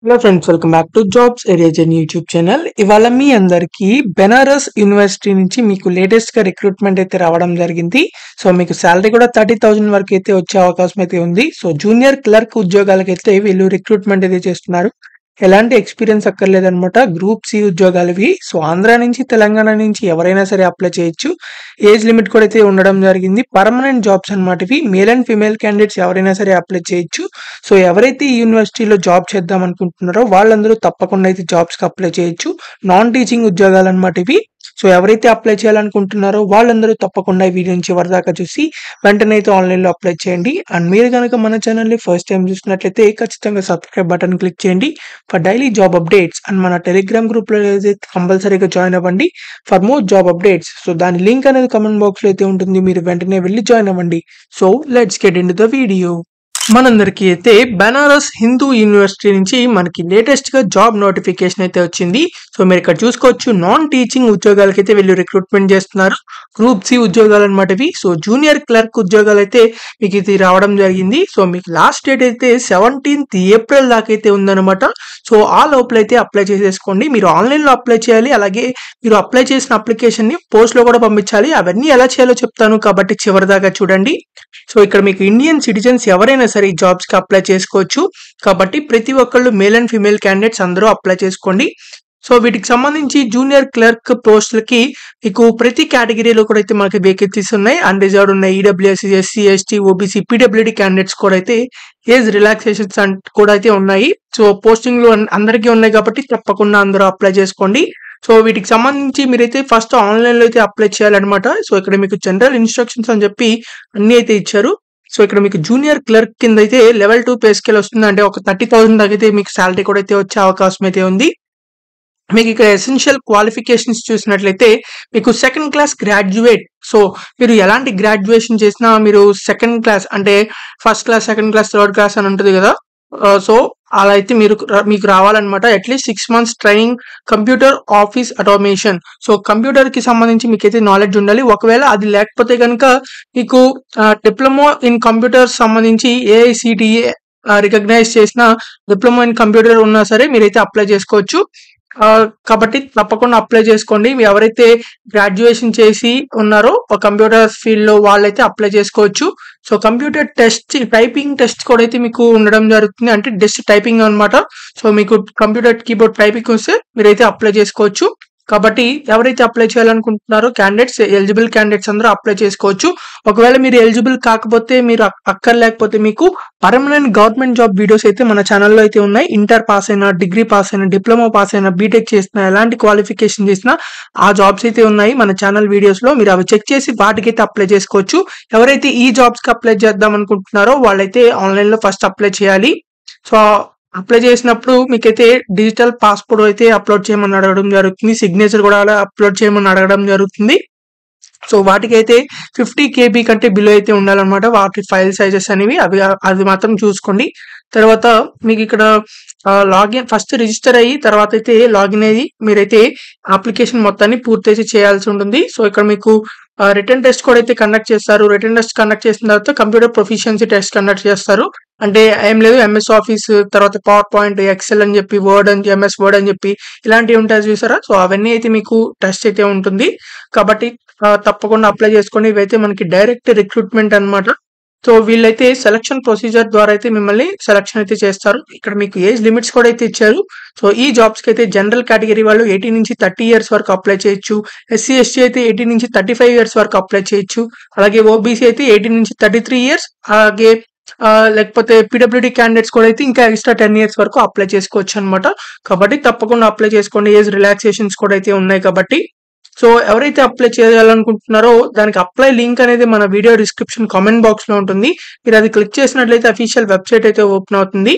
Hello friends, welcome back to jobs ఏరియాజన్ YouTube channel. ఇవాళ మీ అందరికీ బెనారస్ యూనివర్సిటీ నుంచి మీకు లేటెస్ట్ గా రిక్రూట్మెంట్ అయితే రావడం జరిగింది. సో మీకు శాలరీ కూడా 30,000 వరకు అయితే వచ్చే అవకాశం అయితే ఉంది. సో జూనియర్ క్లర్క్ ఉద్యోగాలకైతే వీళ్ళు రిక్రూట్మెంట్ అయితే చేస్తున్నారు. ఎలాంటి ఎక్స్పీరియన్స్ అక్కర్లేదన్నమాట. గ్రూప్ సి ఉద్యోగాలు ఇవి. సో ఆంధ్ర నుంచి తెలంగాణ నుంచి ఎవరైనా సరే అప్లై చేయొచ్చు. ఏజ్ లిమిట్ కూడా అయితే ఉండడం జరిగింది. పర్మనెంట్ జాబ్స్ అన్నమాట ఇవి. మేల్ అండ్ ఫీమేల్ క్యాండిడేట్స్ ఎవరైనా సరే అప్లై చేయొచ్చు. సో ఎవరైతే ఈ యూనివర్సిటీలో జాబ్ చేద్దాం అనుకుంటున్నారో వాళ్ళందరూ తప్పకుండా అయితే జాబ్స్ కి అప్లై చేయొచ్చు. నాన్ టీచింగ్ ఉద్యోగాలు అన్నమాట ఇవి. సో ఎవరైతే అప్లై చేయాలనుకుంటున్నారో వాళ్ళందరూ తప్పకుండా ఈ వీడియోని చివరి దాకా చూసి వెంటనే అయితే ఆన్లైన్ లో అప్లై చేయండి. అండ్ మీరు కనుక మన ఛానల్ ని ఫస్ట్ టైం చూసినట్లయితే ఖచ్చితంగా సబ్స్క్రైబ్ బటన్ క్లిక్ చేయండి for daily job updates. And మన టెలిగ్రామ్ గ్రూప్ లో అయితే కంపల్సరీగా జాయిన్ అవ్వండి for more job updates. So దాని లింక్ అనేది కామెంట్ బాక్స్ లో అయితే ఉంటుంది. మీరు వెంటనే వెళ్ళి జాయిన్ అవ్వండి. So let's get in to the video. మనందరికీ అయితే బెనారస్ హిందూ యూనివర్సిటీ నుంచి మనకి లేటెస్ట్ గా జాబ్ నోటిఫికేషన్ అయితే వచ్చింది. సో మీరు ఇక్కడ చూసుకోవచ్చు, నాన్ టీచింగ్ ఉద్యోగాలకైతే వీళ్ళు రిక్రూట్మెంట్ చేస్తున్నారు. గ్రూప్ సి ఉద్యోగాలు అనమాట ఇవి. సో జూనియర్ క్లర్క్ ఉద్యోగాలు అయితే మీకు ఇది రావడం జరిగింది. సో మీకు లాస్ట్ డేట్ అయితే 17th ఏప్రిల్ దాకా అయితే ఉందన్నమాట. సో ఆ లోపలైతే అప్లై చేసేసుకోండి. మీరు ఆన్లైన్ లో అప్లై చేయాలి. అలాగే మీరు అప్లై చేసిన అప్లికేషన్ ని పోస్ట్ లో కూడా పంపించాలి. అవన్నీ ఎలా చేయాలో చెప్తాను కాబట్టి చివరి దాకా చూడండి. సో ఇక్కడ మీకు ఇండియన్ సిటిజన్స్ ఎవరైనా సరే ఈ జాబ్స్ కి అప్లై చేసుకోవచ్చు. కాబట్టి ప్రతి ఒక్కళ్ళు మేల్ అండ్ ఫీమేల్ క్యాండిడేట్స్ అందరూ అప్లై చేసుకోండి. సో వీటికి సంబంధించి జూనియర్ క్లర్క్ పోస్టులకి మీకు ప్రతి కేటగిరీలో కూడా అయితే మనకి వేకెన్సీస్ ఉన్నాయి. అన్రిజర్వ్డ్ ఉన్నాయి. EWS SC, SC, ST, OBC, PWD candidates కూడా అయితే ఏజ్ రిలాక్సేషన్స్ కూడా అయితే ఉన్నాయి. సో పోస్టింగ్లు అందరికీ ఉన్నాయి కాబట్టి తప్పకుండా అందరూ అప్లై చేసుకోండి. సో వీటికి సంబంధించి మీరైతే ఫస్ట్ ఆన్లైన్ లో అయితే అప్లై చేయాలన్నమాట. సో ఇక్కడ మీకు జనరల్ ఇన్స్ట్రక్షన్స్ అని చెప్పి అన్ని అయితే ఇచ్చారు. సో ఇక్కడ మీకు జూనియర్ క్లర్క్ కింద అయితే లెవెల్ 2 పే స్కేల్ వస్తుంది. అంటే ఒక 30,000 దాకా అయితే మీకు శాలరీ కూడా అయితే వచ్చే అవకాశం అయితే ఉంది. మీకు ఇక్కడ ఎసెన్షియల్ క్వాలిఫికేషన్స్ చూసినట్లయితే మీకు సెకండ్ క్లాస్ గ్రాడ్యుయేట్. సో మీరు ఎలాంటి గ్రాడ్యుయేషన్ చేసినా మీరు సెకండ్ క్లాస్ అంటే first class, second class, third class అని ఉంటుంది కదా. సో అలా అయితే మీకు రావాలన్నమాట. At least 6 months training computer office automation. So computer కి సంబంధించి మీకైతే నాలెడ్జ్ ఉండాలి. ఒకవేళ అది లేకపోతే కనుక మీకు డిప్లొమా ఇన్ కంప్యూటర్ సంబంధించి ఏఐసిటిఏ రికగ్నైజ్ చేసిన డిప్లొమా ఇన్ కంప్యూటర్ ఉన్నా సరే మీరైతే అప్లై చేసుకోవచ్చు. కాబట్టి తప్పకుండా అప్లై చేసుకోండి. ఎవరైతే గ్రాడ్యుయేషన్ చేసి ఉన్నారో కంప్యూటర్ ఫీల్డ్ లో వాళ్ళైతే అప్లై చేసుకోవచ్చు. So computer test, typing test కూడా అయితే మీకు ఉండడం జరుగుతుంది. అంటే జస్ట్ టైపింగ్ అన్నమాట. సో మీకు కంప్యూటర్ కీబోర్డ్ టైపింగ్ వస్తే మీరైతే అప్లై చేసుకోవచ్చు. కాబట్టి ఎవరైతే అప్లై చేయాలనుకుంటున్నారో క్యాండిడేట్స్, ఎలిజిబుల్ క్యాండిడేట్స్ అందరూ అప్లై చేసుకోవచ్చు. ఒకవేళ మీరు ఎలిజిబుల్ కాకపోతే, మీరు అక్కర్లేకపోతే మీకు పర్మనెంట్ గవర్నమెంట్ జాబ్ వీడియోస్ అయితే మన ఛానల్లో అయితే ఉన్నాయి. ఇంటర్ పాస్ అయినా, డిగ్రీ పాస్ అయినా, డిప్లొమా పాస్ అయినా, బీటెక్ చేసినా, ఎలాంటి క్వాలిఫికేషన్ చేసినా ఆ జాబ్స్ అయితే ఉన్నాయి మన ఛానల్ వీడియోస్ లో. మీరు అవి చెక్ చేసి వాటికైతే అప్లై చేసుకోవచ్చు. ఎవరైతే ఈ జాబ్స్ కి అప్లై చేద్దాం అనుకుంటున్నారో వాళ్ళైతే ఆన్లైన్ లో ఫస్ట్ అప్లై చేయాలి. సో అప్లై చేసినప్పుడు మీకైతే డిజిటల్ పాస్పోర్ట్ అయితే అప్లోడ్ చేయమని అడగడం జరుగుతుంది. సిగ్నేచర్ కూడా అప్లోడ్ చేయమని అడగడం జరుగుతుంది. సో వాటికైతే 50 KB కంటే బిలో అయితే ఉండాలన్నమాట. వాటి ఫైల్ సైజెస్ అనేవి అది మాత్రం చూసుకోండి. తర్వాత మీకు ఇక్కడ లాగిన్ ఫస్ట్ రిజిస్టర్ అయ్యి తర్వాత అయితే లాగిన్ అయ్యి మీరైతే అప్లికేషన్ మొత్తాన్ని పూర్తి అయితే చేయాల్సి ఉంటుంది. సో ఇక్కడ మీకు రిటర్న్ టెస్ట్ కూడా అయితే కండక్ట్ చేస్తారు. రిటర్న్ టెస్ట్ కండక్ట్ చేసిన తర్వాత కంప్యూటర్ ప్రొఫిషియన్సీ టెస్ట్ కండక్ట్ చేస్తారు. అంటే ఏం లేదు, ఎంఎస్ ఆఫీస్, తర్వాత పవర్ పాయింట్, ఎక్సెల్ అని చెప్పి, వర్డ్ అని, ఎంఎస్ వర్డ్ అని చెప్పి ఇలాంటివి ఉంటాయి చూసారా. సో అవన్నీ అయితే మీకు టెస్ట్ అయితే ఉంటుంది. కాబట్టి తప్పకుండా అప్లై చేసుకోండి. ఇవైతే మనకి డైరెక్ట్ రిక్రూట్మెంట్ అన్నమాట. సో వీళ్ళైతే సెలక్షన్ ప్రొసీజర్ ద్వారా అయితే మిమ్మల్ని సెలక్షన్ అయితే చేస్తారు. ఇక్కడ మీకు ఏజ్ లిమిట్స్ కూడా అయితే ఇచ్చారు. సో ఈ జాబ్స్ కి అయితే జనరల్ కేటగిరీ వాళ్ళు 18 నుంచి 30 years వరకు అప్లై చేయొచ్చు. ఎస్సీ, ఎస్టీ అయితే 18 నుంచి 35 years వరకు అప్లై చేయొచ్చు. అలాగే ఓబీసీ అయితే 18 నుంచి 33 years. అలాగే లేకపోతే పీడబ్ల్యూడీ క్యాండిడేట్స్ కూడా అయితే ఇంకా ఎక్స్ట్రా 10 years వరకు అప్లై చేసుకోవచ్చు అనమాట. కాబట్టి తప్పకుండా అప్లై చేసుకోండి. ఏజ్ రిలాక్సేషన్స్ కూడా అయితే ఉన్నాయి కాబట్టి. సో ఎవరైతే అప్లై చేయాలనుకుంటున్నారో దానికి అప్లై లింక్ అనేది మన వీడియో డిస్క్రిప్షన్ కామెంట్ బాక్స్ లో ఉంటుంది. మీరు అది క్లిక్ చేసినట్లయితే అఫీషియల్ వెబ్సైట్ అయితే ఓపెన్ అవుతుంది.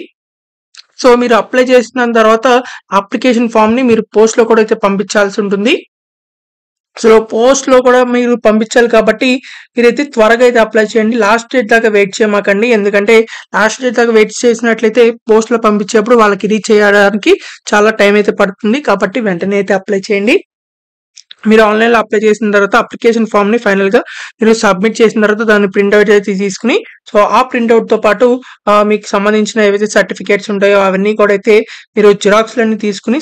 సో మీరు అప్లై చేసిన తర్వాత అప్లికేషన్ ఫామ్ ని మీరు పోస్ట్ లో కూడా అయితే పంపించాల్సి ఉంటుంది. సో పోస్ట్ లో కూడా మీరు పంపించాలి కాబట్టి మీరైతే త్వరగా అయితే అప్లై చేయండి. లాస్ట్ డేట్ దాకా వెయిట్ చేయమాకండి. ఎందుకంటే లాస్ట్ డేట్ దాకా వెయిట్ చేసినట్లయితే పోస్ట్ లో పంపించేప్పుడు వాళ్ళకి రీచ్ చేయడానికి చాలా టైం అయితే పడుతుంది. కాబట్టి వెంటనే అయితే అప్లై చేయండి. మీరు ఆన్‌లైన్‌లో అప్లై చేసిన తర్వాత అప్లికేషన్ ఫార్మ్‌ని ఫైనల్‌గా మీరు సబ్మిట్ చేసిన తర్వాత దాన్ని ప్రింట్ ఔట్ అయితే తీసుకొని సో, ఆ ప్రింట్ ఔట్‌తో పాటు మీకు సంబంధించిన ఏవైతే సర్టిఫికేట్స్ ఉంటాయో అవన్నీ కూడా అయితే మీరు జిరాక్స్‌లన్నీ తీసుకొని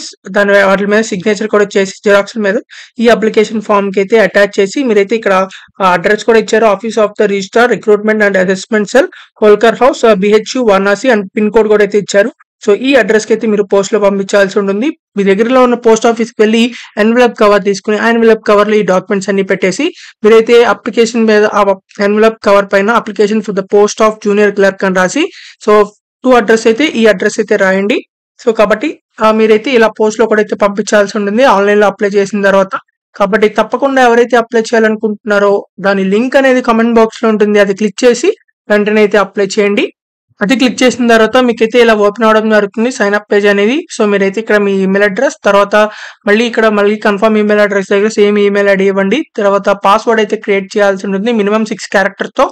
వాటి మీద సిగ్నేచర్ కూడా చేసి జిరాక్స్‌ల మీద ఈ అప్లికేషన్ ఫార్మ్‌కి అయితే అటాచ్ చేసి మీరైతే ఇక్కడ అడ్రస్ కూడా ఇచ్చారు. Office of the registrar recruitment and assessment cell Holkar house BHU Varanasi and pin code కూడా అయితే ఇచ్చారు. సో, ఈ అడ్రస్‌కి అయితే మీరు పోస్ట్‌లో పంపించాల్సి ఉంటుంది. మీ దగ్గరలో ఉన్న పోస్ట్ ఆఫీస్‌కి వెళ్లి ఎన్వలప్ కవర్ తీసుకొని ఆ ఎన్వలప్ కవర్‌లో ఈ డాక్యుమెంట్స్ అన్ని పెట్టేసి మీరైతే అప్లికేషన్ మీద ఎన్వలప్ కవర్ పైన application for the post of junior clerk అని రాసి సో, అడ్రస్ అయితే ఈ అడ్రస్ అయితే రాయండి. సో, కాబట్టి మీరైతే ఇలా పోస్ట్‌లో కూడా అయితే పంపించాల్సి ఉంటుంది ఆన్‌లైన్‌లో అప్లై చేసిన తర్వాత. కాబట్టి తప్పకుండా ఎవరైతే అప్లై చేయాలనుకుంటున్నారో దాని లింక్ అనేది కామెంట్ బాక్స్‌లో ఉంటుంది. అది క్లిక్ చేసి వెంటనే అయితే అప్లై చేయండి. అది క్లిక్ చేసిన తర్వాత మీకైతే ఇలా ఓపెన్ అవ్వడం జరుగుతుంది సైన్ అప్ పేజ్ అనేది. సో, మీరైతే ఇక్కడ మీ ఈమెయిల్ అడ్రస్ తర్వాత మళ్ళీ కన్ఫర్మ్ ఈమెయిల్ అడ్రస్ దగ్గర సేమ్ ఈమెయిల్ ఐడీ ఇవ్వండి. తర్వాత పాస్వర్డ్ అయితే క్రియేట్ చేయాల్సి ఉంటుంది. మినిమమ్ 6 క్యారెక్టర్‌తో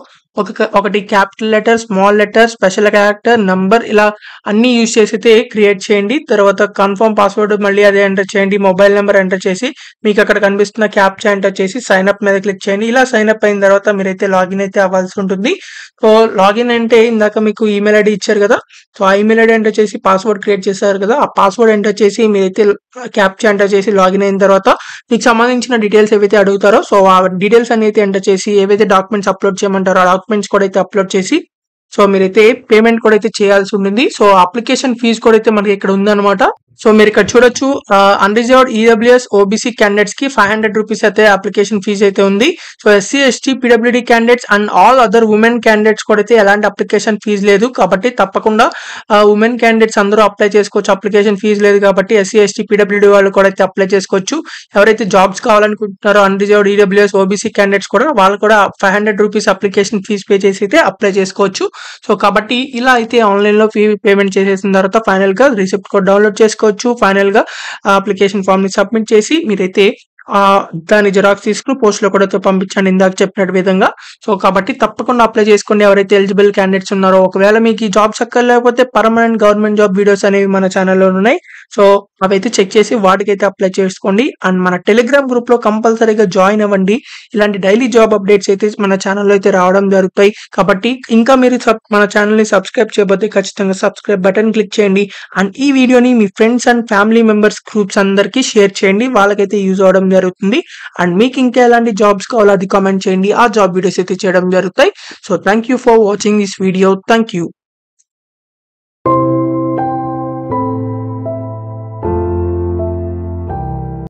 ఒకటి capital letter, small letter, special character, number ఇలా అన్నీ యూజ్ చేసి అయితే క్రియేట్ చేయండి. తర్వాత కన్ఫర్మ్ పాస్వర్డ్ మళ్ళీ అదే ఎంటర్ చేయండి. మొబైల్ నెంబర్ ఎంటర్ చేసి మీకు అక్కడ కనిపిస్తున్న క్యాప్చా ఎంటర్ చేసి సైన్ అప్ మీద క్లిక్ చేయండి. ఇలా సైన్ అప్ అయిన తర్వాత మీరైతే లాగిన్ అయితే అవ్వాల్సి ఉంటుంది. సో, లాగిన్ అంటే ఇందాక మీకు ఈమెయిల్ ఐడీ ఇచ్చారు కదా! సో, ఆ ఈమెయిల్ ఐడీ ఎంటర్ చేసి పాస్వర్డ్ క్రియేట్ చేశారు కదా! ఆ పాస్వర్డ్ ఎంటర్ చేసి మీరైతే క్యాప్చా ఎంటర్ చేసి లాగిన్ అయిన తర్వాత మీకు సంబంధించిన డీటెయిల్స్ ఏవైతే అడుగుతారో సో, ఆ డీటెయిల్స్ అన్ని అయితే ఎంటర్ చేసి ఏవైతే డాక్యుమెంట్స్ అప్లోడ్ చేయమంటారో ఆ డాక్యుమెంట్స్ కూడా అయితే అప్లోడ్ చేసి సో, మీరైతే పేమెంట్ కూడా అయితే చేయాల్సి ఉంటుంది. సో, అప్లికేషన్ ఫీజ్ కూడా అయితే మనకి ఇక్కడ ఉందన్నమాట. సో, మీరు ఇక్కడ చూడొచ్చు అన్‌రిజర్వ్డ్ ఈడబ్ల్యూఎస్, ఓబీసీ క్యాండిడేట్స్‌కి ₹500 అయితే అప్లికేషన్ ఫీజ్ అయితే ఉంది. So, SC, ST, PWD candidates and all other women candidates కూడా అయితే ఎలాంటి అప్లికేషన్ ఫీజ్ లేదు. కాబట్టి తప్పకుండా వుమెన్ క్యాండిడేట్స్ అందరూ అప్లై చేసుకోవచ్చు. అప్లికేషన్ ఫీజ్ లేదు కాబట్టి ఎస్సీ, ఎస్టీ, పీడబ్ల్యూడీ వాళ్ళు కూడా అయితే అప్లై చేసుకోవచ్చు. ఎవరైతే జాబ్స్ కావాలనుకుంటున్నారో అన్‌రిజర్వ్డ్ ఈడబ్ల్యూఎస్, ఓబీసీ క్యాండిడేట్స్ కూడా వాళ్ళు కూడా ₹500 అప్లికేషన్ ఫీజ్ పే చేసి అయితే అప్లై చేసుకోవచ్చు. సో, కాబట్టి ఇలా అయితే ఆన్‌లైన్‌లో పేమెంట్ చేసేసిన తర్వాత ఫైనల్‌గా రిసిప్ట్ కూడా డౌన్‌లోడ్ చేసుకోవచ్చు. ఫైనల్‌గా అప్లికేషన్ ఫార్మ్‌ని సబ్మిట్ చేసి మీరైతే దాని జిరాక్స్ తీసుకొని పోస్ట్‌లో కూడా అయితే పంపించండి ఇందాక చెప్పినట్టు విధంగా. సో, కాబట్టి తప్పకుండా అప్లై చేసుకోండి ఎవరైతే ఎలిజిబుల్ క్యాండిడేట్స్ ఉన్నారో. ఒకవేళ మీకు ఈ జాబ్స్ అక్కర్లేకపోతే పర్మనెంట్ గవర్నమెంట్ జాబ్ వీడియోస్ అనేవి మన ఛానెల్‌లో ఉన్నాయి. సో, అవైతే చెక్ చేసి వాటికైతే అప్లై చేసుకోండి. అండ్ మన టెలిగ్రామ్ గ్రూప్‌లో కంపల్సరీగా జాయిన్ అవ్వండి. ఇలాంటి డైలీ జాబ్ అప్డేట్స్ అయితే మన ఛానెల్‌లో అయితే రావడం జరుగుతాయి. కాబట్టి ఇంకా మీరు మన ఛానెల్‌ని సబ్స్క్రైబ్ చేయకపోతే ఖచ్చితంగా సబ్స్క్రైబ్ బటన్ క్లిక్ చేయండి. అండ్ ఈ వీడియోని మీ friends and family members groups అందరికీ షేర్ చేయండి. వాళ్ళకైతే యూజ్ అవ్వడం జరుగుతుంది. అండ్ మీకు ఇంకా ఎలాంటి జాబ్స్ కావాలో అది కామెంట్ చేయండి. ఆ జాబ్ వీడియోస్ అయితే చేయడం జరుగుతాయి. So, thank you for watching this video. Thank you.